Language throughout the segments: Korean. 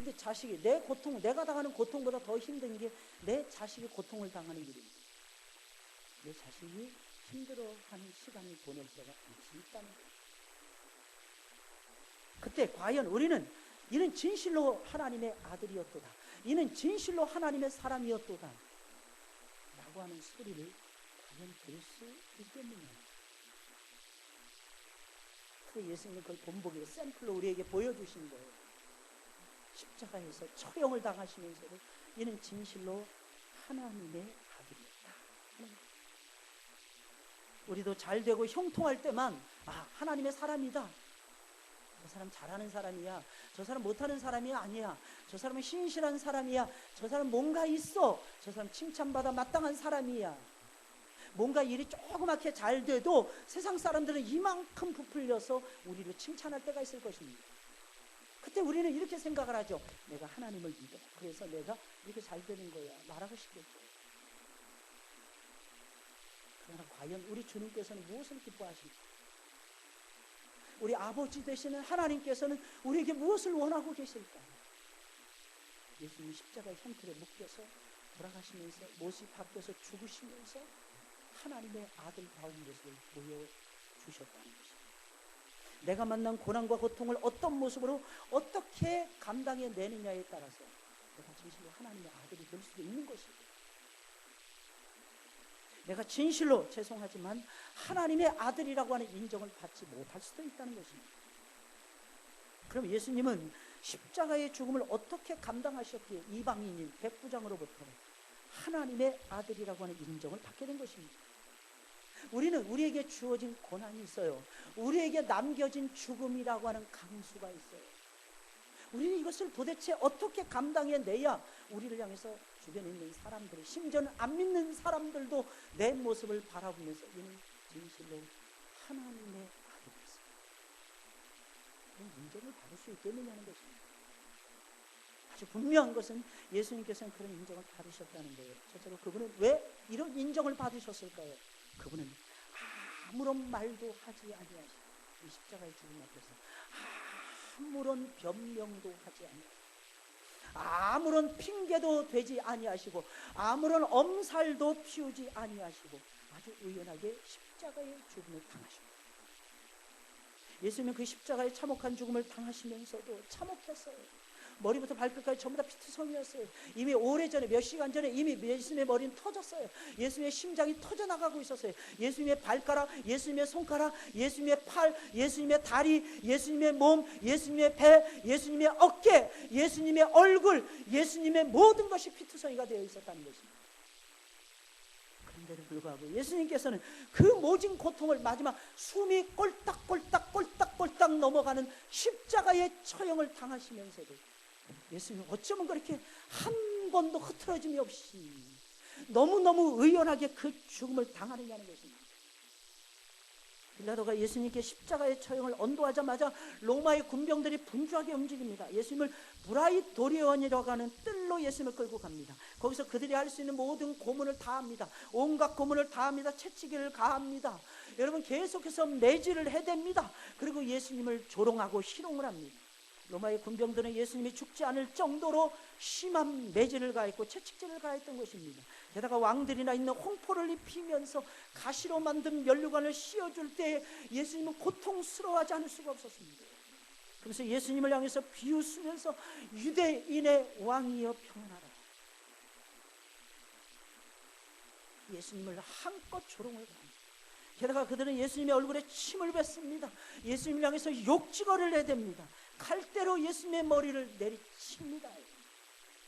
근데 자식이 내 고통, 내가 당하는 고통보다 더 힘든 게 내 자식이 고통을 당하는 일입니다. 내 자식이 힘들어하는 시간을 보낼 때가 있다는 거예요. 그때 과연 우리는 이는 진실로 하나님의 아들이었도다, 이는 진실로 하나님의 사람이었도다 라고 하는 소리를 과연 들을 수 있겠느냐. 그 예수님은 그걸 본보기로 샘플로 우리에게 보여주신 거예요. 십자가에서 처형을 당하시면서도 이는 진실로 하나님의 아들이었다. 우리도 잘되고 형통할 때만 하나님의 사람이다, 저 사람 잘하는 사람이야, 저 사람 못하는 사람이 아니야, 저 사람은 신실한 사람이야, 저 사람 뭔가 있어, 저 사람 칭찬받아 마땅한 사람이야. 뭔가 일이 조그맣게 잘 돼도 세상 사람들은 이만큼 부풀려서 우리를 칭찬할 때가 있을 것입니다. 그때 우리는 이렇게 생각을 하죠. 내가 하나님을 믿어, 그래서 내가 이렇게 잘 되는 거야 말하고 싶겠죠. 그러나 과연 우리 주님께서는 무엇을 기뻐하십니까? 우리 아버지 되시는 하나님께서는 우리에게 무엇을 원하고 계실까? 예수님이 십자가의 형틀에 묶여서 돌아가시면서 못이 박혀서 죽으시면서 하나님의 아들다운 것을 보여주셨다는 것입니다. 내가 만난 고난과 고통을 어떤 모습으로 어떻게 감당해내느냐에 따라서 내가 진실로 하나님의 아들이 될 수도 있는 것입니다. 내가 진실로 죄송하지만 하나님의 아들이라고 하는 인정을 받지 못할 수도 있다는 것입니다. 그럼 예수님은 십자가의 죽음을 어떻게 감당하셨기에 이방인인 백부장으로부터 하나님의 아들이라고 하는 인정을 받게 된 것입니다. 우리는 우리에게 주어진 고난이 있어요. 우리에게 남겨진 죽음이라고 하는 강수가 있어요. 우리는 이것을 도대체 어떻게 감당해내야 우리를 향해서 주변에 있는 사람들, 심지어는 안 믿는 사람들도 내 모습을 바라보면서 이는 진실로 하나님의 아들이었습니다, 그런 인정을 받을 수 있겠느냐는 것입니다. 아주 분명한 것은 예수님께서는 그런 인정을 받으셨다는 거예요. 첫째로 그분은 왜 이런 인정을 받으셨을까요? 그분은 아무런 말도 하지 아니하시고 이 십자가의 죽음 앞에서 아무런 변명도 하지 아니하시고 아무런 핑계도 되지 아니하시고 아무런 엄살도 피우지 아니하시고 아주 의연하게 십자가의 죽음을 당하십니다. 예수님은 그 십자가의 참혹한 죽음을 당하시면서도 참혹했어요. 머리부터 발끝까지 전부 다 피투성이었어요. 이미 오래전에, 몇 시간 전에 이미 예수님의 머리는 터졌어요. 예수님의 심장이 터져나가고 있었어요. 예수님의 발가락, 예수님의 손가락, 예수님의 팔, 예수님의 다리, 예수님의 몸, 예수님의 배, 예수님의 어깨, 예수님의 얼굴, 예수님의 모든 것이 피투성이가 되어 있었다는 것입니다. 그런데도 불구하고 예수님께서는 그 모진 고통을 마지막 숨이 꼴딱꼴딱 넘어가는 십자가의 처형을 당하시면서도 예수님은 어쩌면 그렇게 한 번도 흐트러짐이 없이 너무너무 의연하게 그 죽음을 당하느냐는 것입니다. 빌라도가 예수님께 십자가의 처형을 언도하자마자 로마의 군병들이 분주하게 움직입니다. 예수님을 브라이도리온이라고 하는 뜰로 예수님을 끌고 갑니다. 거기서 그들이 할 수 있는 모든 고문을 다 합니다. 온갖 고문을 다 합니다. 채찍을 가합니다. 여러분, 계속해서 매질을 해댑니다. 그리고 예수님을 조롱하고 희롱을 합니다. 로마의 군병들은 예수님이 죽지 않을 정도로 심한 매질을 가했고 채찍질을 가했던 것입니다. 게다가 왕들이나 있는 홍포를 입히면서 가시로 만든 면류관을 씌워줄 때 예수님은 고통스러워하지 않을 수가 없었습니다. 그래서 예수님을 향해서 비웃으면서 유대인의 왕이여 평안하라, 예수님을 한껏 조롱을 합니다. 게다가 그들은 예수님의 얼굴에 침을 뱉습니다. 예수님을 향해서 욕지거리를 해댑니다. 칼대로 예수님의 머리를 내리칩니다.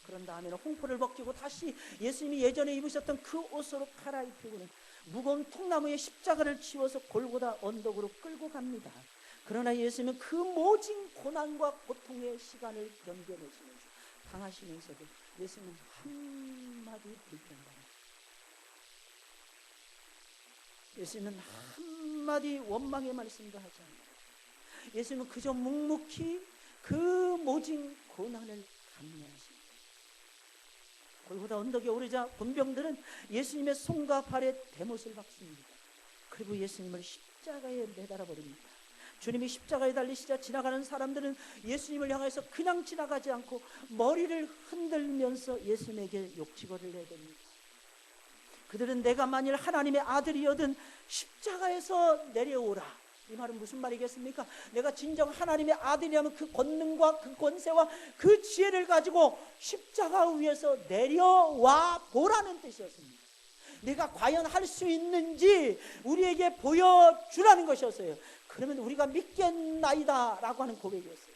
그런 다음에는 홍포를 벗기고 다시 예수님이 예전에 입으셨던 그 옷으로 갈아입히고는 무거운 통나무에 십자가를 치워서 골고다 언덕으로 끌고 갑니다. 그러나 예수님은 그 모진 고난과 고통의 시간을 견뎌내시면서 당하시면서도 예수님은 한마디 불평도 안 하십니다. 예수님은 한마디 원망의 말씀도 하지 않아요. 예수님은 그저 묵묵히 그 모진 고난을 감내하십니다. 골고다 언덕에 오르자 군병들은 예수님의 손과 발에 대못을 박습니다. 그리고 예수님을 십자가에 매달아 버립니다. 주님이 십자가에 달리시자 지나가는 사람들은 예수님을 향해서 그냥 지나가지 않고 머리를 흔들면서 예수님에게 욕지거리를 해야 됩니다. 그들은 내가 만일 하나님의 아들이여든 십자가에서 내려오라. 이 말은 무슨 말이겠습니까? 내가 진정 하나님의 아들이라면 그 권능과 그 권세와 그 지혜를 가지고 십자가 위에서 내려와 보라는 뜻이었습니다. 내가 과연 할 수 있는지 우리에게 보여주라는 것이었어요. 그러면 우리가 믿겠나이다 라고 하는 고백이었어요.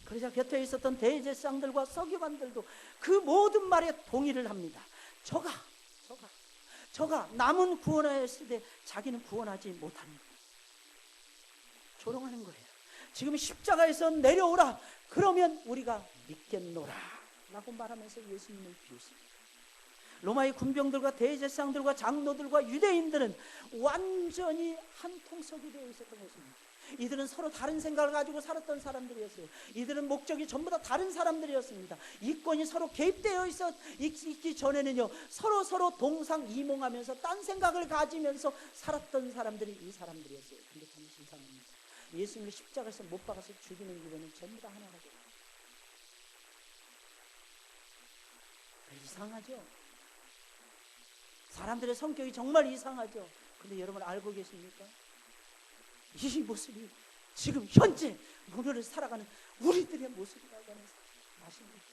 그러자 곁에 있었던 대제사장들과 서기관들도 그 모든 말에 동의를 합니다. 저가 남은 구원하였을 때 자기는 구원하지 못하는 거예요. 조롱하는 거예요. 지금 십자가에서 내려오라. 그러면 우리가 믿겠노라 라고 말하면서 예수님을 비웃습니다. 로마의 군병들과 대제사장들과 장로들과 유대인들은 완전히 한 통속이 되어 있었던 것입니다. 이들은 서로 다른 생각을 가지고 살았던 사람들이었어요. 이들은 목적이 전부 다 다른 사람들이었습니다. 이권이 서로 개입되어 있기 전에는요, 서로 동상이몽하면서 딴 생각을 가지면서 살았던 사람들이 이 사람들이었어요. 근데 참 신상합니다. 예수님을 십자가에서 못 박아서 죽이는 이유는 전부 다 하나가 돼요. 이상하죠? 사람들의 성격이 정말 이상하죠? 근데 여러분 알고 계십니까? 이 모습이 지금 현재 오늘을 살아가는 우리들의 모습이라고 하는 사실 아십니까?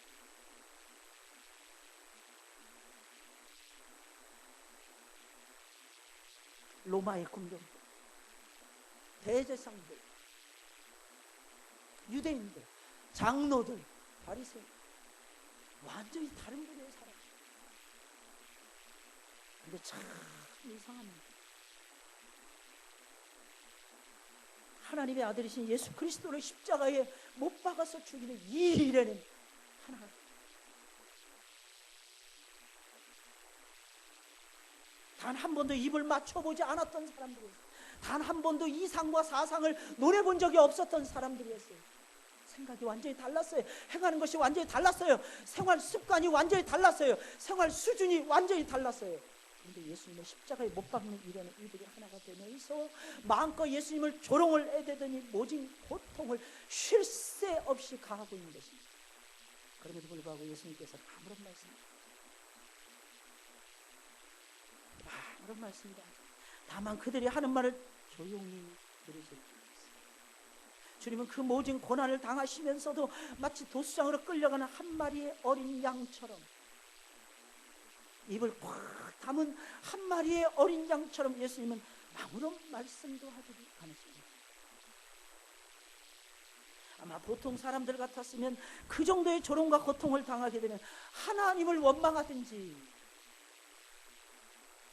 로마의 군병들, 대제사장들, 유대인들, 장로들, 바리새인 완전히 다른 분야의 사람. 근데 참 이상합니다. 하나님의 아들이신 예수 그리스도를 십자가에 못 박아서 죽이는 이 일에는 하나가 단 한 번도 입을 맞춰보지 않았던 사람들이었어요. 단 한 번도 이상과 사상을 노려본 적이 없었던 사람들이었어요. 생각이 완전히 달랐어요. 행하는 것이 완전히 달랐어요. 생활 습관이 완전히 달랐어요. 생활 수준이 완전히 달랐어요. 그런데 예수님을 십자가에 못 박는 일에는 이들이 하나가 되면서 마음껏 예수님을 조롱을 해대더니 모진 고통을 쉴 새 없이 가하고 있는 것입니다. 그럼에도 불구하고 예수님께서 아무런 말씀도 하지. 다만 그들이 하는 말을 조용히 들으셨습니다. 주님은 그 모진 고난을 당하시면서도 마치 도수장으로 끌려가는 한 마리의 어린 양처럼, 입을 꽉 담은 한 마리의 어린 양처럼 예수님은 아무런 말씀도 하지 않으십니다. 아마 보통 사람들 같았으면 그 정도의 조롱과 고통을 당하게 되면 하나님을 원망하든지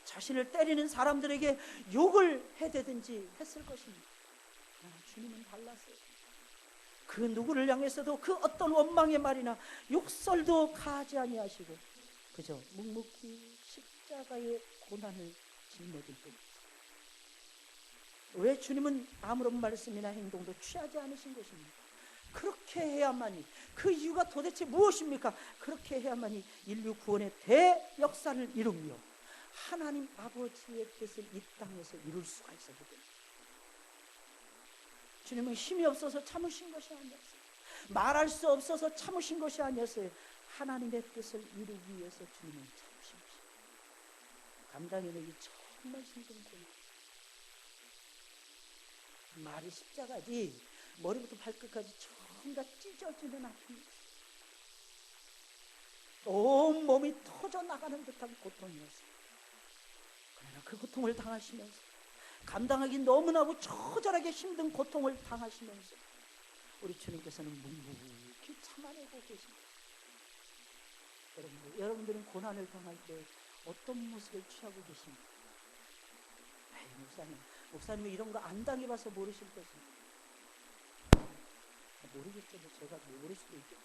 자신을 때리는 사람들에게 욕을 해대든지 했을 것입니다. 그러나 주님은 달랐어요. 그 누구를 향해서도 그 어떤 원망의 말이나 욕설도 가하지 아니하시고 그저 묵묵히 십자가의 고난을 짊어질 뿐입니다. 왜 주님은 아무런 말씀이나 행동도 취하지 않으신 것입니까? 그렇게 해야만이, 그 이유가 도대체 무엇입니까? 그렇게 해야만이 인류 구원의 대역사를 이루며 하나님 아버지의 뜻을 이 땅에서 이룰 수가 있었거든요. 주님은 힘이 없어서 참으신 것이 아니었어요. 말할 수 없어서 참으신 것이 아니었어요. 하나님의 뜻을 이루기 위해서 주님은 참으신 것입니다. 감당해내기 정말 힘든 고난. 말이 십자가지 머리부터 발끝까지 전부 다 찢어지는 아픔이었어요. 온 몸이 터져나가는 듯한 고통이었어요. 그러나 그 고통을 당하시면서, 감당하기 너무나도 처절하게 힘든 고통을 당하시면서 우리 주님께서는 묵묵히 참아내고 계십니다. 여러분들은 고난을 당할 때 어떤 모습을 취하고 계십니까? 목사님은 이런 거 안 당해봐서 모르실 것입니다. 모르겠죠. 제가 모를 수도 있겠죠.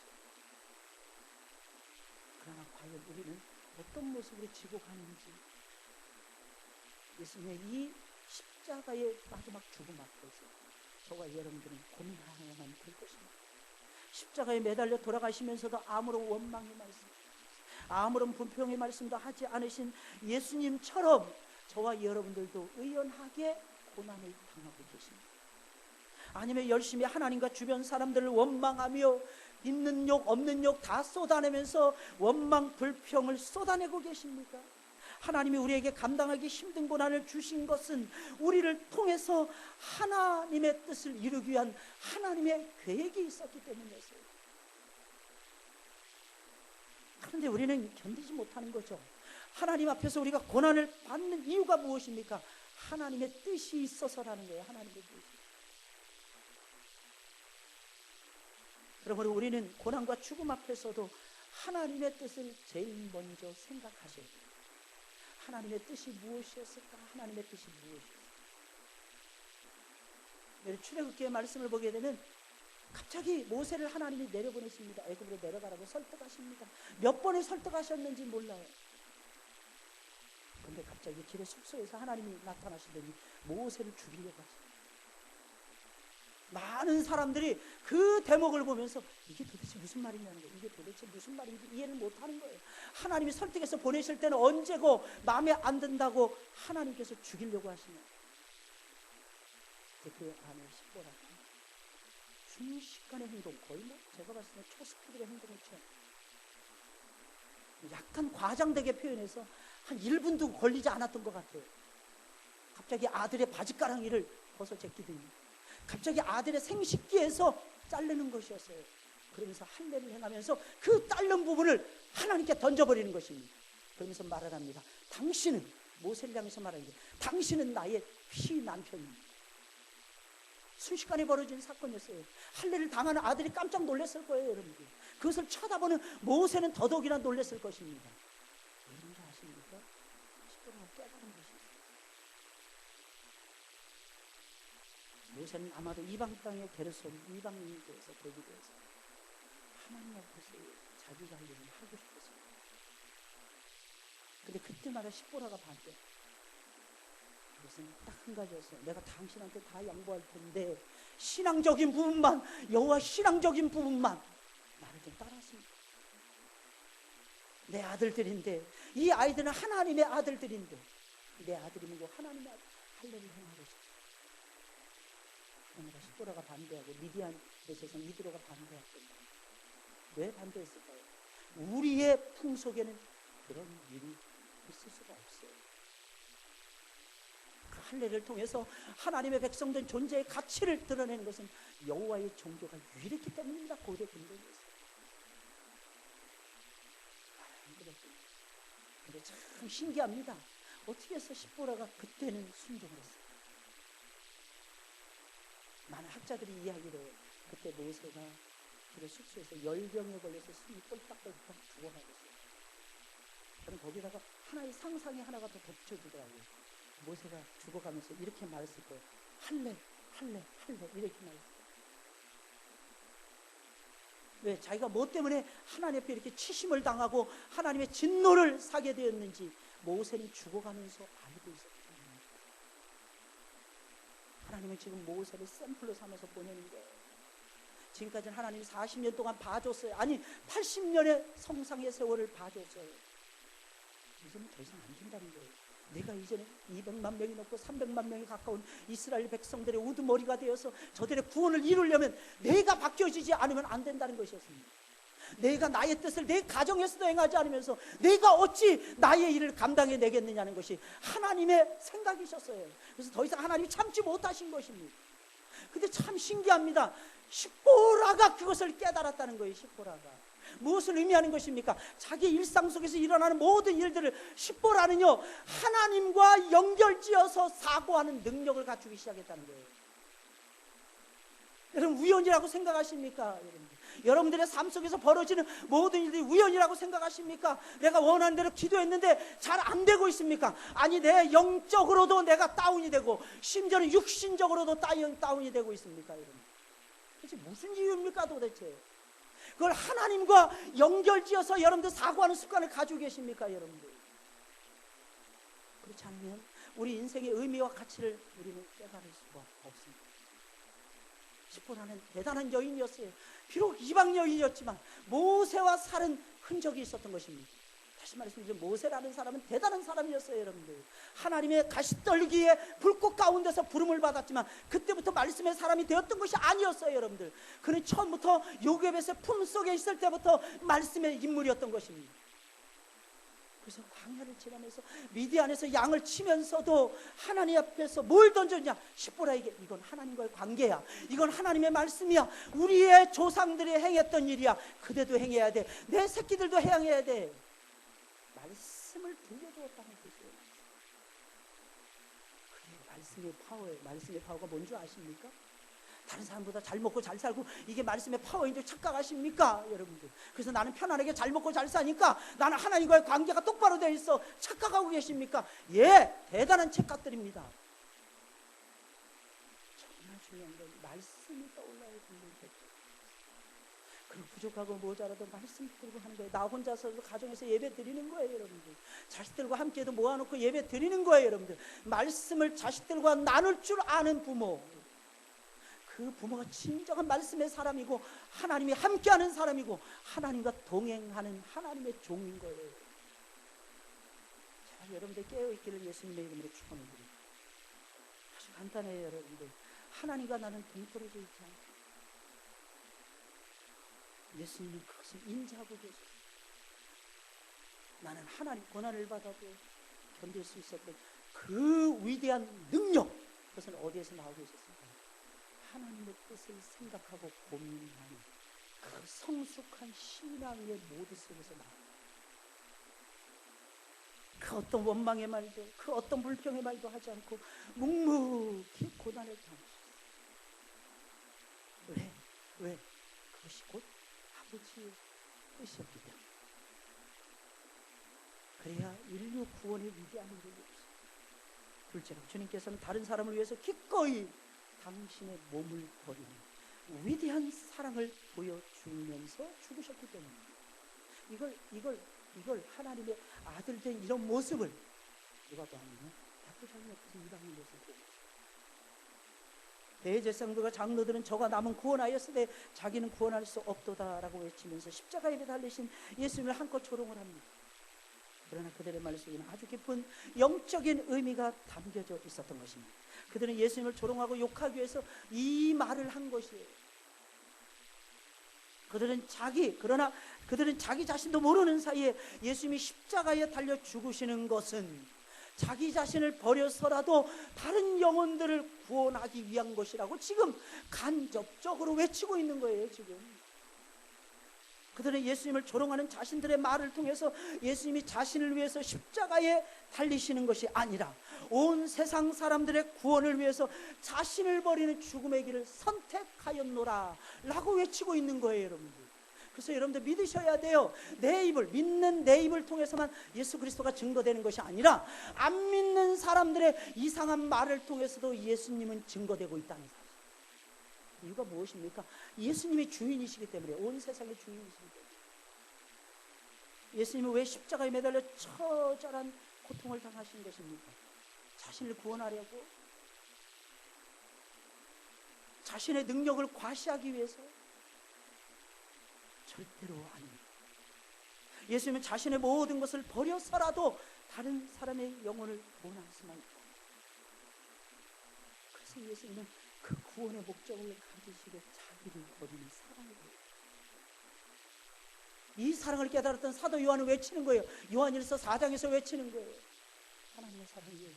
그러나 과연 우리는 어떤 모습으로 지고 가는지, 예수님의 이 십자가의 마지막 죽음 앞에서 저와 여러분들은 고민하야만 될 것입니다. 십자가에 매달려 돌아가시면서도 아무런 원망의 말씀, 아무런 불평의 말씀도 하지 않으신 예수님처럼 저와 여러분들도 의연하게 고난을 당하고 계십니다. 아니면 열심히 하나님과 주변 사람들을 원망하며 있는 욕 없는 욕 다 쏟아내면서 원망 불평을 쏟아내고 계십니까? 하나님이 우리에게 감당하기 힘든 고난을 주신 것은 우리를 통해서 하나님의 뜻을 이루기 위한 하나님의 계획이 있었기 때문이었어요. 그런데 우리는 견디지 못하는 거죠. 하나님 앞에서 우리가 고난을 받는 이유가 무엇입니까? 하나님의 뜻이 있어서라는 거예요. 하나님의 뜻이. 그러므로 우리는 고난과 죽음 앞에서도 하나님의 뜻을 제일 먼저 생각하셔야 돼요. 하나님의 뜻이 무엇이었을까? 하나님의 뜻이 무엇이었을까? 출애굽기의 말씀을 보게 되면 갑자기 모세를 하나님이 내려보내십니다. 애굽으로 내려가라고 설득하십니다. 몇 번을 설득하셨는지 몰라요. 그런데 갑자기 길의 숙소에서 하나님이 나타나시더니 모세를 죽이려고 하십니다. 많은 사람들이 그 대목을 보면서 이게 도대체 무슨 말이냐는 거예요. 이게 도대체 무슨 말인지 이해를 못하는 거예요. 하나님이 설득해서 보내실 때는 언제고 마음에 안 든다고 하나님께서 죽이려고 하시냐. 그 안에 십보라 순식간의 행동, 거의 뭐 제가 봤을 때 초스피드의 행동을 취한, 약간 과장되게 표현해서 한 1분도 걸리지 않았던 것 같아요. 갑자기 아들의 바지가랑이를 벗어 제끼더니 갑자기 아들의 생식기에서 자르는 것이었어요. 그러면서 할례를 행하면서 그 자른 부분을 하나님께 던져버리는 것입니다. 그러면서 말을 합니다. 당신은, 모세를 향해서 말하는 게, 당신은 나의 피남편입니다. 순식간에 벌어진 사건이었어요. 할례를 당하는 아들이 깜짝 놀랐을 거예요, 여러분들. 그것을 쳐다보는 모세는 더더욱이나 놀랐을 것입니다. 왜 아십니까? 십보라가 깨달은 것이 있어요. 모세는 아마도 이방 땅의 게르손, 이방인에 대해서 대기돼서 하나님 앞에서 자기가 할 일을 하고 싶었어요. 근데 그때마다 십보라가 반대. 그것은 딱 한 가지였어요. 내가 당신한테 다 양보할 텐데 신앙적인 부분만, 여호와 신앙적인 부분만 나를 좀 따랐습니다. 내 아들들인데, 이 아이들은 하나님의 아들들인데 내 아들이 뭐고 하나님의 아들, 할례를 행하고 싶어요. 그러니까 십보라가 반대하고 미디안 대제사장 이드로가 반대했습니다. 왜 반대했을까요? 우리의 풍속에는 그런 일이 있을 수가 없어요. 그 할례를 통해서 하나님의 백성된 존재의 가치를 드러내는 것은 여호와의 종교가 유일했기 때문입니다. 고대 근동에서. 근데 참 신기합니다. 어떻게 해서 십보라가 그때는 순종을 했어요? 많은 학자들이 이야기를 해요. 그때 모세가 길의 숙소에서 열병에 걸려서 숨이 꼴딱꼴딱 죽어가고 있어요. 그럼 거기다가 하나의 상상이 하나가 더 덧붙여지더라고요. 모세가 죽어가면서 이렇게 말했을 거예요. 할례, 할례, 할례, 이렇게 말했을 거예요. 왜? 자기가 뭐 때문에 하나님 앞에 이렇게 치심을 당하고 하나님의 진노를 사게 되었는지 모세는 죽어가면서 알고 있었기 때문입니다. 하나님은 지금 모세를 샘플로 삼아서 보내는 거예요. 지금까지는 하나님이 40년 동안 봐줬어요. 아니 80년의 성상의 세월을 봐줬어요. 이제는 더 이상 안 된다는 거예요. 내가 이제는 200만 명이 넘고 300만 명이 가까운 이스라엘 백성들의 우두머리가 되어서 저들의 구원을 이루려면 내가 바뀌어지지 않으면 안 된다는 것이었습니다. 내가 나의 뜻을 내 가정에서도 행하지 않으면서 내가 어찌 나의 일을 감당해 내겠느냐는 것이 하나님의 생각이셨어요. 그래서 더 이상 하나님이 참지 못하신 것입니다. 근데 참 신기합니다. 십보라가 그것을 깨달았다는 거예요. 십보라가 무엇을 의미하는 것입니까? 자기 일상 속에서 일어나는 모든 일들을 십보라는요 하나님과 연결지어서 사고하는 능력을 갖추기 시작했다는 거예요. 여러분 우연이라고 생각하십니까? 여러분들의 삶 속에서 벌어지는 모든 일들이 우연이라고 생각하십니까? 내가 원하는 대로 기도했는데 잘 안 되고 있습니까? 아니 내 영적으로도 내가 다운이 되고 심지어는 육신적으로도 다운이 되고 있습니까? 여러분 도대체 무슨 이유입니까 도대체? 그걸 하나님과 연결지어서 여러분들 사고하는 습관을 가지고 계십니까 여러분들? 그렇지 않으면 우리 인생의 의미와 가치를 우리는 깨달을 수가 없습니다. 십보라는 대단한 여인이었어요. 비록 이방 여인이었지만 모세와 살은 흔적이 있었던 것입니다. 다시 말씀드리면 모세라는 사람은 대단한 사람이었어요, 여러분들. 하나님의 가시떨기에 불꽃 가운데서 부름을 받았지만 그때부터 말씀의 사람이 되었던 것이 아니었어요, 여러분들. 그는 처음부터 요괴벳의 품속에 있을 때부터 말씀의 인물이었던 것입니다. 그래서 광야를 지나면서 미디안에서 양을 치면서도 하나님 앞에서 뭘 던졌냐? 십보라에게 이건 하나님과의 관계야. 이건 하나님의 말씀이야. 우리의 조상들이 행했던 일이야. 그대도 행해야 돼. 내 새끼들도 행해야 돼. 말씀을 들려주었다는 뜻이에요. 그게 말씀의 파워예요. 말씀의 파워가 뭔 줄 아십니까? 다른 사람보다 잘 먹고 잘 살고 이게 말씀의 파워인 줄 착각하십니까, 여러분들? 그래서 나는 편안하게 잘 먹고 잘 사니까 나는 하나님과의 관계가 똑바로 되어 있어 착각하고 계십니까? 예, 대단한 착각들입니다. 정말 중요한 건 말씀이 떠올라야 되는 거죠. 그리고 부족하고 모자라도 말씀 들고 하는 거예요. 나 혼자서도 가정에서 예배 드리는 거예요, 여러분들. 자식들과 함께도 모아놓고 예배 드리는 거예요, 여러분들. 말씀을 자식들과 나눌 줄 아는 부모, 그 부모가 진정한 말씀의 사람이고 하나님이 함께하는 사람이고 하나님과 동행하는 하나님의 종인 거예요. 제발 여러분들 깨어있기를 예수님의 이름으로 축원드립니다. 아주 간단해요, 여러분들. 하나님과 나는 동떨어져 있지 않고 예수님이 그것을 인지하고 계세요. 나는 하나님 고난을 받아도 견딜 수 있었던 그 위대한 능력, 그것은 어디에서 나오고 있었습니까? 하나님의 뜻을 생각하고 고민하는 그 성숙한 신앙의 모드 속에서 나옵니다. 그 어떤 원망의 말도, 그 어떤 불평의 말도 하지 않고 묵묵히 고난을 당하셨어요. 왜? 그것이 곧 아버지의 뜻이었기 때문에. 그래야 인류 구원의 위대한 일이 없어요. 둘째로 주님께서는 다른 사람을 위해서 기꺼이 당신의 몸을 버리는 위대한 사랑을 보여주면서 죽으셨기 때문에 이걸 하나님의 아들 된 이런 모습을 누가 보았느냐? 바꾸자니 없어서 이방인 모습을. 대제사장들과 장로들은 저가 남은 구원하였으되 자기는 구원할 수 없도다라고 외치면서 십자가에 달리신 예수님을 한껏 조롱을 합니다. 그러나 그들의 말 속에는 아주 깊은 영적인 의미가 담겨져 있었던 것입니다. 그들은 예수님을 조롱하고 욕하기 위해서 이 말을 한 것이에요. 그러나 그들은 자기 자신도 모르는 사이에 예수님이 십자가에 달려 죽으시는 것은 자기 자신을 버려서라도 다른 영혼들을 구원하기 위한 것이라고 지금 간접적으로 외치고 있는 거예요, 지금. 그들은 예수님을 조롱하는 자신들의 말을 통해서 예수님이 자신을 위해서 십자가에 달리시는 것이 아니라 온 세상 사람들의 구원을 위해서 자신을 버리는 죽음의 길을 선택하였노라 라고 외치고 있는 거예요, 여러분들. 그래서 여러분들 믿으셔야 돼요. 믿는 내 입을 통해서만 예수 그리스도가 증거되는 것이 아니라 안 믿는 사람들의 이상한 말을 통해서도 예수님은 증거되고 있다는 사실. 이유가 무엇입니까? 예수님이 주인이시기 때문에, 온 세상의 주인이시기 때문에. 예수님은 왜 십자가에 매달려 처절한 고통을 당하신 것입니까? 자신을 구원하려고? 자신의 능력을 과시하기 위해서? 절대로 아닙니다. 예수님은 자신의 모든 것을 버려서라도 다른 사람의 영혼을 구원할 수만 있다. 그래서 예수님은 그 구원의 목적을 가지시고 자기를 버리는 사랑을 보여요. 이 사랑을 깨달았던 사도 요한은 외치는 거예요. 요한일서 4장에서 외치는 거예요. 하나님의 사랑이에요.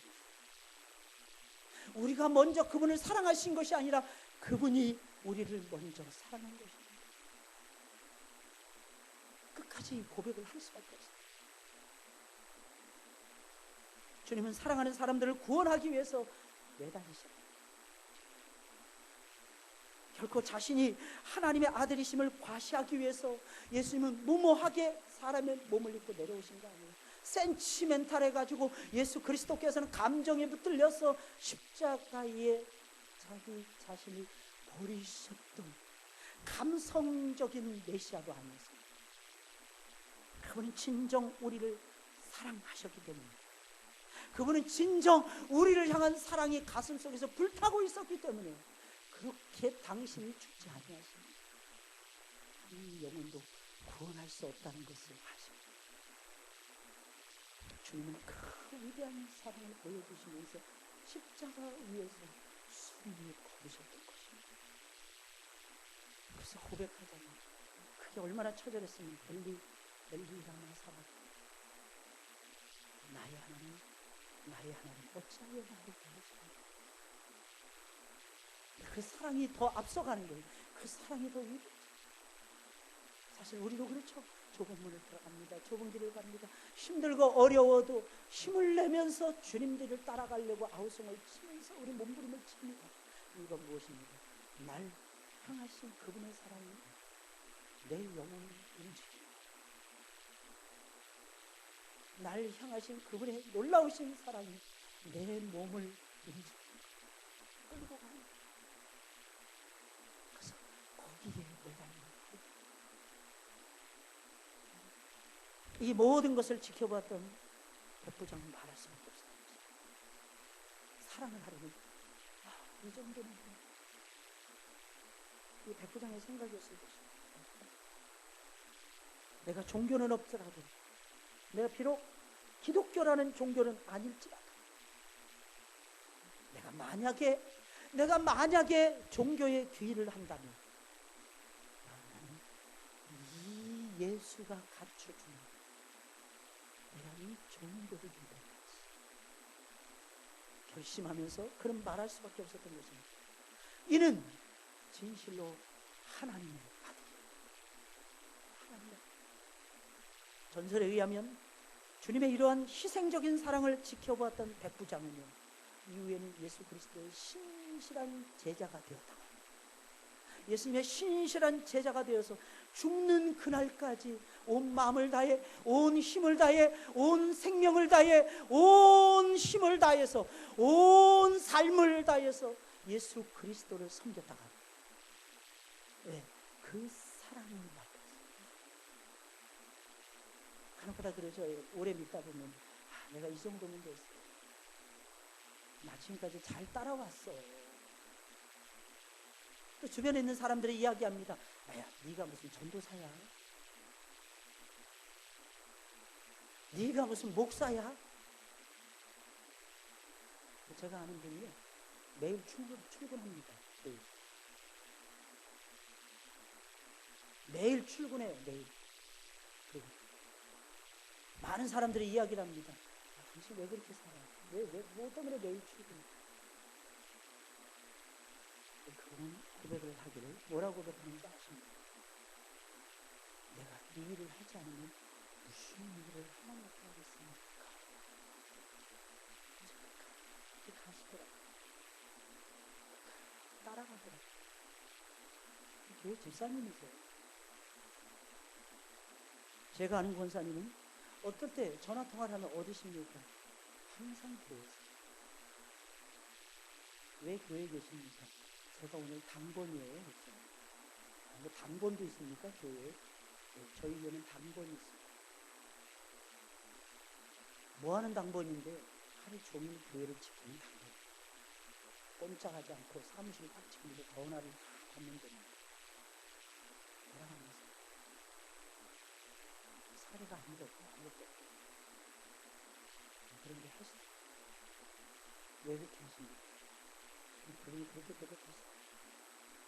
우리가 먼저 그분을 사랑하신 것이 아니라 그분이 우리를 먼저 사랑한 것입니다. 끝까지 고백을 할 수밖에 없어요. 주님은 사랑하는 사람들을 구원하기 위해서 매달리셨어요. 결코 자신이 하나님의 아들이심을 과시하기 위해서 예수님은 무모하게 사람의 몸을 입고 내려오신 거 아니에요. 센치멘탈해가지고 예수 그리스도께서는 감정에 붙들려서 십자가에 자기 자신을 버리셨던 감성적인 메시아도 아니었습니다. 그분은 진정 우리를 사랑하셨기 때문에, 그분은 진정 우리를 향한 사랑이 가슴 속에서 불타고 있었기 때문에 그렇게 당신이 죽지 아니하십니다. 이 영혼도 구원할 수 없다는 것을 아십니다. 주님은 그 위대한 사랑을 보여주시면서 십자가 위에서 숨을 거두셨던 것입니다. 그래서 고백하잖아요. 그게 얼마나 처절했으면 엘리 라마 사박, 나의 하나님 어찌하여 나를 버리시나요? 그 사랑이 더 앞서가는 거예요. 그 사랑이 더 위대해요. 사실 우리도 그렇죠. 좁은 문을 들어갑니다. 좁은 길을 갑니다. 힘들고 어려워도 힘을 내면서 주님들을 따라가려고 아우성을 치면서 우리 몸부림을 칩니다. 이유가 무엇입니까? 날 향하신 그분의 사랑이 내 영혼을 움직입니다. 날 향하신 그분의 놀라우신 사랑이 내 몸을 움직입니다. 끌고 가는. 그래서 거기에 매달려 이 모든 것을 지켜봤던 백부장은 말할 수밖에 없어요. 사랑을 하려면 이 정도는 이 백부장의 생각이었을 것입니다. 내가 종교는 없더라도, 내가 비록 기독교라는 종교는 아닐지라도, 내가 만약에 종교에 귀의를 한다면 나는 이 예수가 갖춰주는 내가 이 종교를 믿어야지 결심하면서 그런 말할 수밖에 없었던 것입니다. 이는 진실로 하나님의 아들이에요. 하나님의 전설에 의하면 주님의 이러한 희생적인 사랑을 지켜보았던 백부장은요, 이후에는 예수 그리스도의 신실한 제자가 되었다고 합니다. 예수님의 신실한 제자가 되어서 죽는 그날까지 온 마음을 다해, 온 힘을 다해, 온 생명을 다해, 온 힘을 다해서, 온 삶을 다해서 예수 그리스도를 섬겼다가 합니다. 네, 그 사랑을 맛봤어요. 간혹가다 그러죠. 오래 믿다 보면 내가 이 정도면 됐어. 나 지금까지 잘 따라왔어. 또 주변에 있는 사람들이 이야기합니다. 야, 네가 무슨 전도사야? 네가 무슨 목사야? 제가 아는 분이요, 매일 출근합니다. 매일 출근해요. 매일. 많은 사람들이 이야기를 합니다. 당신 왜 그렇게 살아? 뭐 때문에 매일 출근해? 그분은 고백을 하기를 뭐라고 고백하는지 아십니까? 내가 이 일을 하지 않으면 무슨 일을 하나님 앞에 하겠습니까? 이렇게 가시더라고요. 따라가더라고요. 교회 집사님이세요. 제가 아는 권사님은 어떨 때 전화통화를 하면 어디십니까? 항상 교회에서. 왜 교회에 계십니까? 제가 오늘 당번이에요. 뭐 당번도 있습니까? 교회에? 네, 저희 교회는 당번이 있습니다. 뭐 하는 당번인데 하루 종일 교회를 지키는 당번. 꼼짝하지 않고 사무실 꽉 지키면서 전화를 다 받는 겁니다. 돌아가면서 사례가 아무것도 없고 그런 게 하시죠. 왜 그렇게 하십니까? 그분이 그렇게 고백했어요.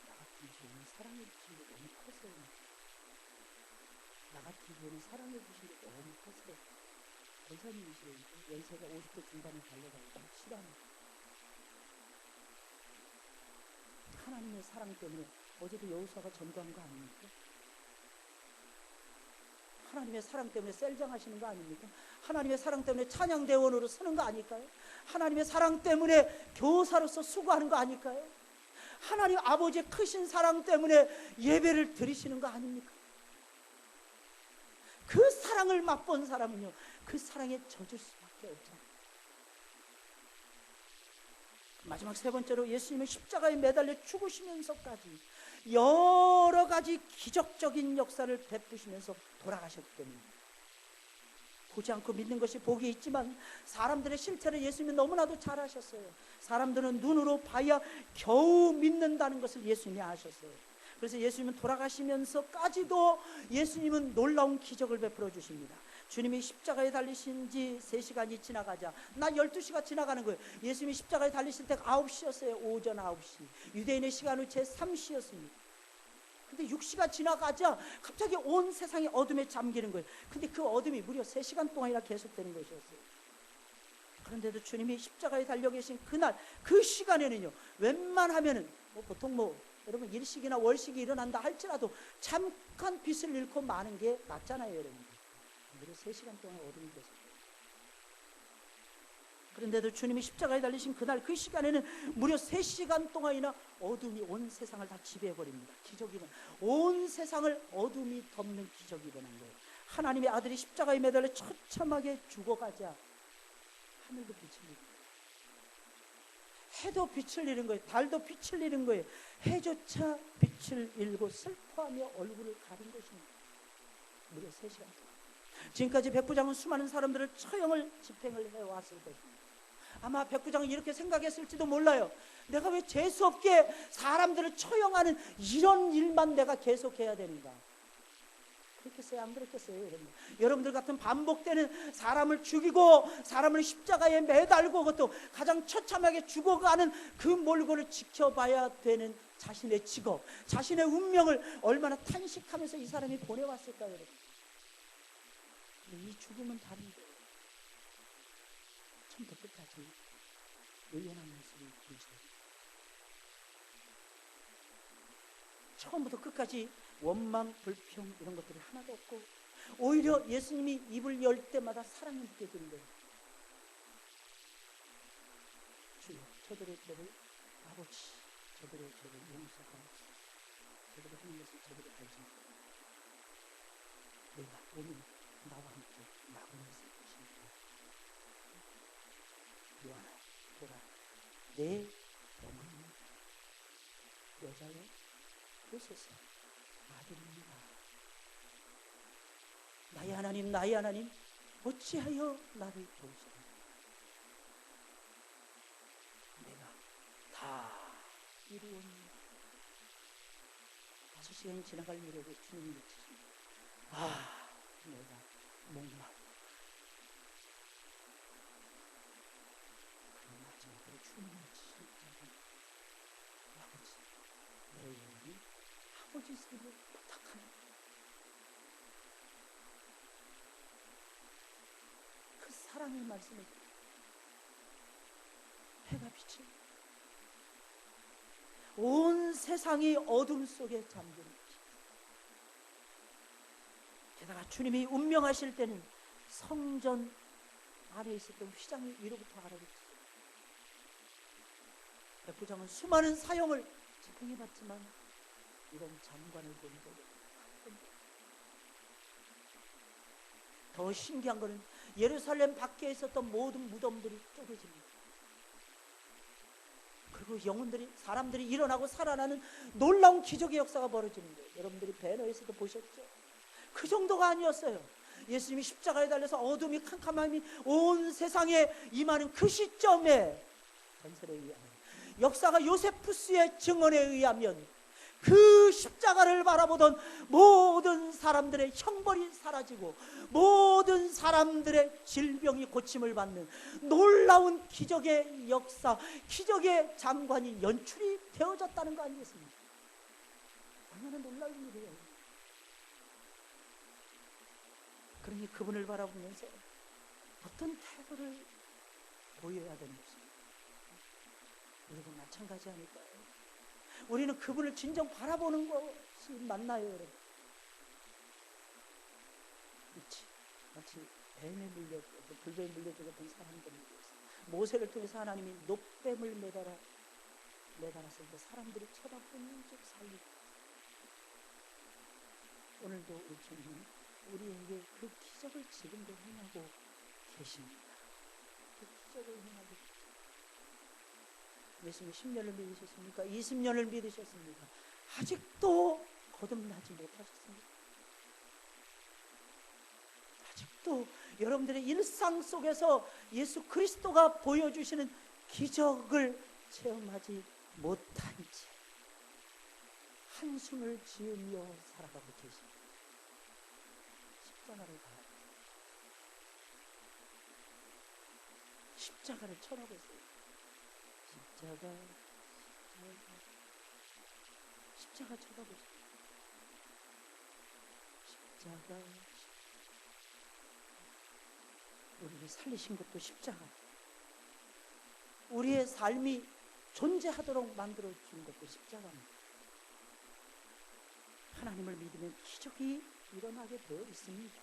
나 같은 죄는 사랑해 주신 게 너무 커서요. 나 같은 죄는 사랑해 주신 게 너무 커서요. 권사님이시래요. 연세가 50대 중반에 달려가지고 싫어합니다. 하나님의 사랑 때문에 어제도 여호수아가 전도한 거 아닙니까? 하나님의 사랑 때문에 셀장 하시는 거 아닙니까? 하나님의 사랑 때문에 찬양대원으로 서는 거 아닐까요? 하나님의 사랑 때문에 교사로서 수고하는 거 아닐까요? 하나님 아버지의 크신 사랑 때문에 예배를 드리시는 거 아닙니까? 그 사랑을 맛본 사람은요, 그 사랑에 젖을 수밖에 없잖아요. 마지막 세 번째로 예수님은 십자가에 매달려 죽으시면서까지 여러 가지 기적적인 역사를 베푸시면서 돌아가셨기 때문입니다. 보지 않고 믿는 것이 복이 있지만 사람들의 실체를 예수님은 너무나도 잘 아셨어요. 사람들은 눈으로 봐야 겨우 믿는다는 것을 예수님이 아셨어요. 그래서 예수님은 돌아가시면서까지도 예수님은 놀라운 기적을 베풀어 주십니다. 주님이 십자가에 달리신 지 3시간이 지나가자, 나 12시가 지나가는 거예요. 예수님이 십자가에 달리실 때가 9시였어요. 오전 9시. 유대인의 시간은 제3시였습니다. 근데 6시가 지나가자 갑자기 온 세상이 어둠에 잠기는 거예요. 근데 그 어둠이 무려 3시간 동안이나 계속되는 것이었어요. 그런데도 주님이 십자가에 달려 계신 그날 그 시간에는요, 웬만하면은 보통 여러분 일식이나 월식이 일어난다 할지라도 잠깐 빛을 잃고 마는 게 맞잖아요, 여러분. 무려 3시간 동안 어둠이 계속. 그런데도 주님이 십자가에 달리신 그날 그 시간에는 무려 3시간 동안이나 어둠이 온 세상을 다 지배해버립니다. 기적이 일어나, 온 세상을 어둠이 덮는 기적이 일어난 거예요. 하나님의 아들이 십자가에 매달려 처참하게 죽어가자 하늘도 빛을 잃은 거예요. 해도 빛을 잃은 거예요. 달도 빛을 잃은 거예요. 해조차 빛을 잃고 슬퍼하며 얼굴을 가린 것입니다. 무려 3시간 동안. 지금까지 백부장은 수많은 사람들을 처형을 집행을 해왔을 것입니다. 아마 백부장은 이렇게 생각했을지도 몰라요. 내가 왜 재수없게 사람들을 처형하는 이런 일만 내가 계속해야 되는가. 그렇겠어요? 안 그렇겠어요? 여러분들 같은 반복되는 사람을 죽이고 사람을 십자가에 매달고 그것도 가장 처참하게 죽어가는 그 몰골을 지켜봐야 되는 자신의 직업, 자신의 운명을 얼마나 탄식하면서 이 사람이 보내왔을까요? 여러분? 이 죽음은 다른 거예요. 처음부터 끝까지 의연한 모습을 보이죠. 처음부터 끝까지 원망, 불평 이런 것들이 하나도 없고 오히려 예수님이 입을 열 때마다 사랑이 느껴지는 거예요. 주여, 저들의 죄를 아버지, 저들의 죄를 용서하옵소서. 저들이 하는 것을 저들이 알지 못하고 내가 오늘 나와 함께 나그네에서 것입니다. 요한아, 보라, 내 어머니는 여자여 보소서, 아들입니다. 나의 하나님, 나의 하나님, 어찌하여 나를 도우시나. 내가 다 이루었니. 5시간이 지나갈 무렵에 주님이 외치십니다. 내가 목마르다. 그런 마지막으로 주님이 외치십니다. 아버지, 내 영혼이 아버지 손을 부탁하는 그 사랑의 말씀을 해가 비치 온 세상이 어둠 속에 잠기는 것입니다. 게다가 주님이 운명하실 때는 성전 안에 있었던 휘장이 위로부터 아래로 백부장은 수많은 사형을 집행해봤지만 이런 장관을 본 적이 더 신기한 것은 예루살렘 밖에 있었던 모든 무덤들이 쪼개집니다. 그리고 영혼들이, 사람들이 일어나고 살아나는 놀라운 기적의 역사가 벌어지는 거예요. 여러분들이 배너에서도 보셨죠? 그 정도가 아니었어요. 예수님이 십자가에 달려서 어둠이 캄캄함이 온 세상에 임하는 그 시점에 전설에 의하면, 역사가 요세푸스의 증언에 의하면 그 십자가를 바라보던 모든 사람들의 형벌이 사라지고 모든 사람들의 질병이 고침을 받는 놀라운 기적의 역사, 기적의 장관이 연출이 되어졌다는 거 아니겠습니까? 얼마나 놀라운 일이에요. 그러니 그분을 바라보면서 어떤 태도를 보여야 되는 것입니다. 우리도 마찬가지 아닐까요? 우리는 그분을 진정 바라보는 것이 맞나요, 여러분? 그렇지. 마치 뱀에 물려, 불뱀에 물려 죽었던 사람들을 위해서 모세를 통해서 하나님이 놋뱀을 매달았을 때 사람들이 쳐다보는 즉 살리고, 오늘도 우리 주님은 우리에게 그 기적을 지금도 행하고 계십니다. 그 기적을 행하고 계십니다. 예수님 10년을 믿으셨습니까? 20년을 믿으셨습니까? 아직도 거듭나지 못하셨습니까? 아직도 여러분들의 일상 속에서 예수 그리스도가 보여주시는 기적을 체험하지 못한 채 한숨을 지으며 살아가고 계십니다. 십자가를 봐요. 십자가를 쳐다보세요. 십자가 쳐다보세요. 십자가. 우리를 살리신 것도 십자가. 우리의 삶이 존재하도록 만들어 준 것도 십자가입니다. 하나님을 믿으면 기적이 일어나게 되어 있습니다.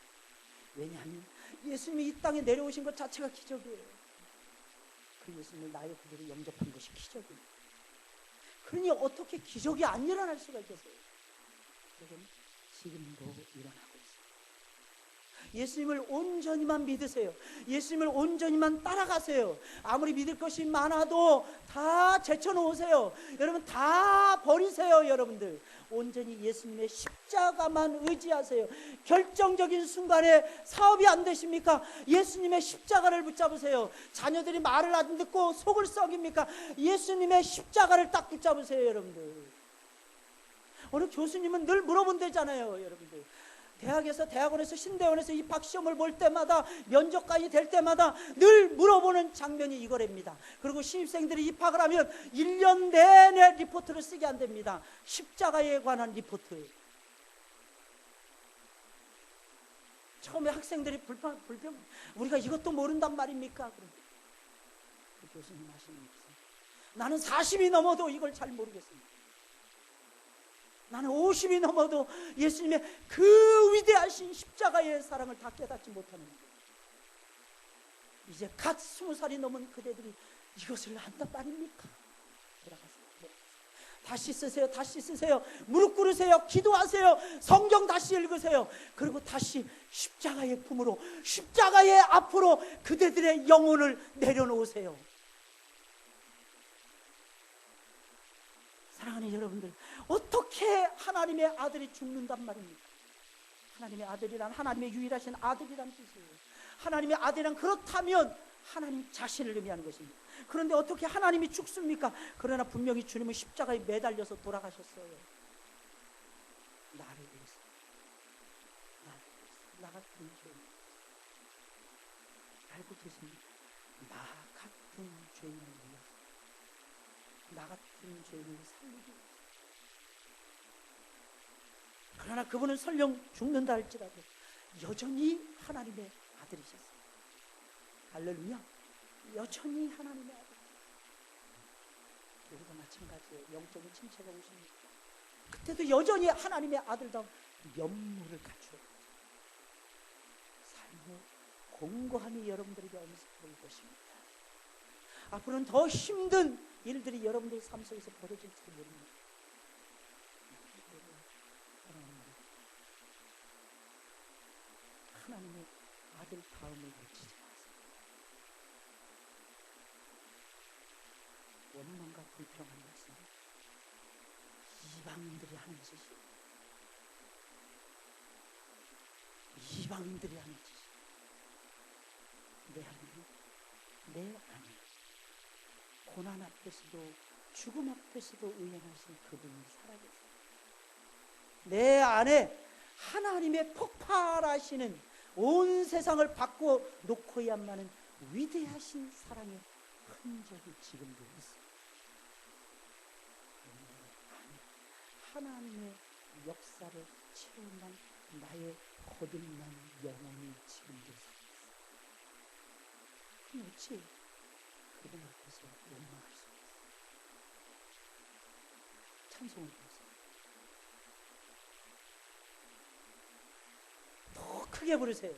왜냐하면 예수님이 이 땅에 내려오신 것 자체가 기적이에요. 그 예수님을 나의 구주로 영접한 것이 기적입니다. 그러니 어떻게 기적이 안 일어날 수가 있겠어요? 기적은 지금도 일어나고 있습니다. 예수님을 온전히만 믿으세요. 예수님을 온전히만 따라가세요. 아무리 믿을 것이 많아도 다 제쳐놓으세요. 여러분 다 버리세요. 여러분들 온전히 예수님의 십자가만 의지하세요. 결정적인 순간에 사업이 안 되십니까? 예수님의 십자가를 붙잡으세요. 자녀들이 말을 안 듣고 속을 썩입니까? 예수님의 십자가를 딱 붙잡으세요. 여러분들 어느 교수님은 늘 물어본대잖아요. 여러분들 대학에서 대학원에서 신대원에서 입학시험을 볼 때마다 면접관이 될 때마다 늘 물어보는 장면이 이거랍니다. 그리고 신입생들이 입학을 하면 1년 내내 리포트를 쓰게 한답니다. 십자가에 관한 리포트. 처음에 학생들이 불평 우리가 이것도 모른단 말입니까? 그 교수님 하시는 말씀, 나는 40이 넘어도 이걸 잘 모르겠습니다. 나는 50이 넘어도 예수님의 그 위대하신 십자가의 사랑을 다 깨닫지 못하는 거예요. 이제 갓 20살이 넘은 그대들이 이것을 한단 말입니까? 돌아가세요. 다시 쓰세요. 다시 쓰세요. 무릎 꿇으세요. 기도하세요. 성경 다시 읽으세요. 그리고 다시 십자가의 품으로, 십자가의 앞으로 그대들의 영혼을 내려놓으세요. 사랑하는 여러분들, 어떻게 하나님의 아들이 죽는단 말입니까? 하나님의 아들이란 하나님의 유일하신 아들이란 뜻이에요. 하나님의 아들이란 그렇다면 하나님 자신을 의미하는 것입니다. 그런데 어떻게 하나님이 죽습니까? 그러나 분명히 주님은 십자가에 매달려서 돌아가셨어요. 나를 위해서, 나 같은 죄인, 알고 계십니까? 나 같은 죄인을 위해서, 나 같은 죄인을 살리기 위해서. 그러나 그분은 설령 죽는다 할지라도 여전히 하나님의 아들이셨어요. 할렐루야. 여전히 하나님의 아들. 우리도 마찬가지예요. 영적인 침체가 오십니다. 그때도 여전히 하나님의 아들다운 면모를 갖추어 삶의 공고함이 여러분들에게 엄습될 것입니다. 앞으로는 더 힘든 일들이 여러분들 삶 속에서 벌어질지도 모릅니다. 하나님의 아들 다음을 놓치지 마세요. 원망과 불평한 것은 이방인들이 하는 짓이에요. 이방인들이 하는 짓이에요. 내 하나님, 내 아내, 고난 앞에서도 죽음 앞에서도 의연하신 그분이 살아계세요. 내 안에 하나님의 폭발하시는 온 세상을 바꿔 놓고야만은 위대하신 사랑의 흔적이 지금도 있습니다. 하나님의 역사를 체험한 나의 거듭난 영혼이 지금도 살아있어요. 그럼 어찌 그분 앞에서 원망할 수 있어요? 찬송을 부르세요. 더 크게 부르세요.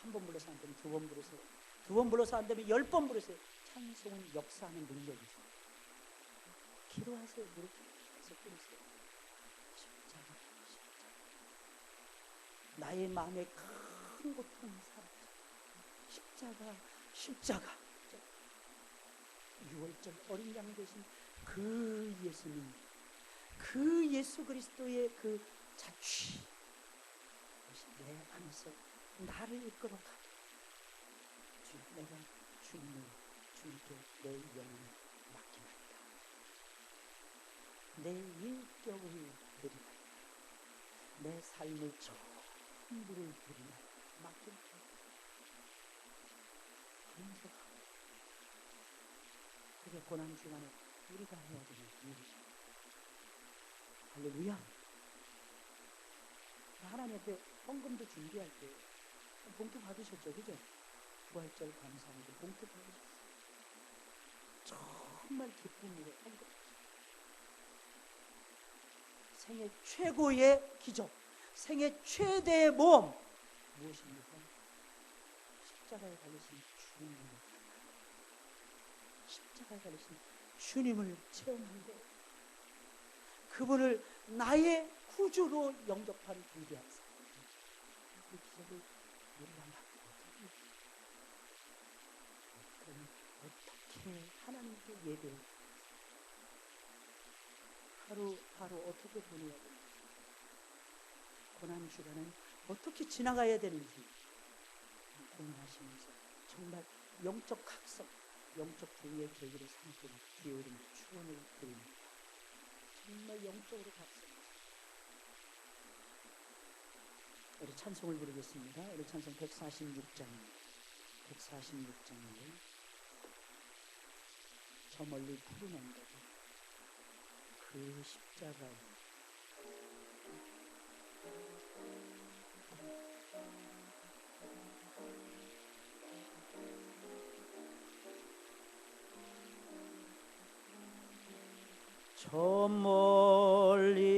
한 번 불러서 안 되면 두 번 부르세요. 두 번 불러서 안 되면 10번 부르세요. 찬송은 역사하는 능력이 있어요. 기도하세요. 무릎 꿇어서 부르세요. 십자가, 십자가. 나의 마음에 큰 고통이 사라져. 십자가, 십자가. 6월절 어린 양 되신 그 예수님, 그 예수 그리스도의 그 자취, 내 안에서 나를 이끌어가게. 내가 주님께 내 영혼을 맡깁니다. 내 인격을 드리나 내 삶을 전부를 드리나 맡길게. 그러면서 그게 고난주간에 우리가 해야 되는 일이죠. 할렐루야. 하나님 앞에 헌금도 준비할 때 봉투 받으셨죠, 그죠? 부활절 감사하고 봉투 받으셨어요. 정말 기쁨으로 헌금. 생애 최고의 기적, 생애 최대의 모험 무엇입니까? 십자가에 달리신 주님을, 십자가에 달리신 주님을 체험한 것, 그분을 나의 구주로 영접한 위대한 사람. 그 기적을 우리가 맡고 그러면 어떻게 하나님께 예배를 하루 어떻게 보내야 되는지, 고난주간은 어떻게 지나가야 되는지 고민하시면서 정말 영적 각성, 영적 부위의 계기를 삼고 기울이는 축원을 드립니다. 정말 영적으로 각성. 우리 찬송을 부르겠습니다. 우리 찬송 146장입니다. 146장에 저 멀리 푸른 언덕에 그 십자가에 저 멀리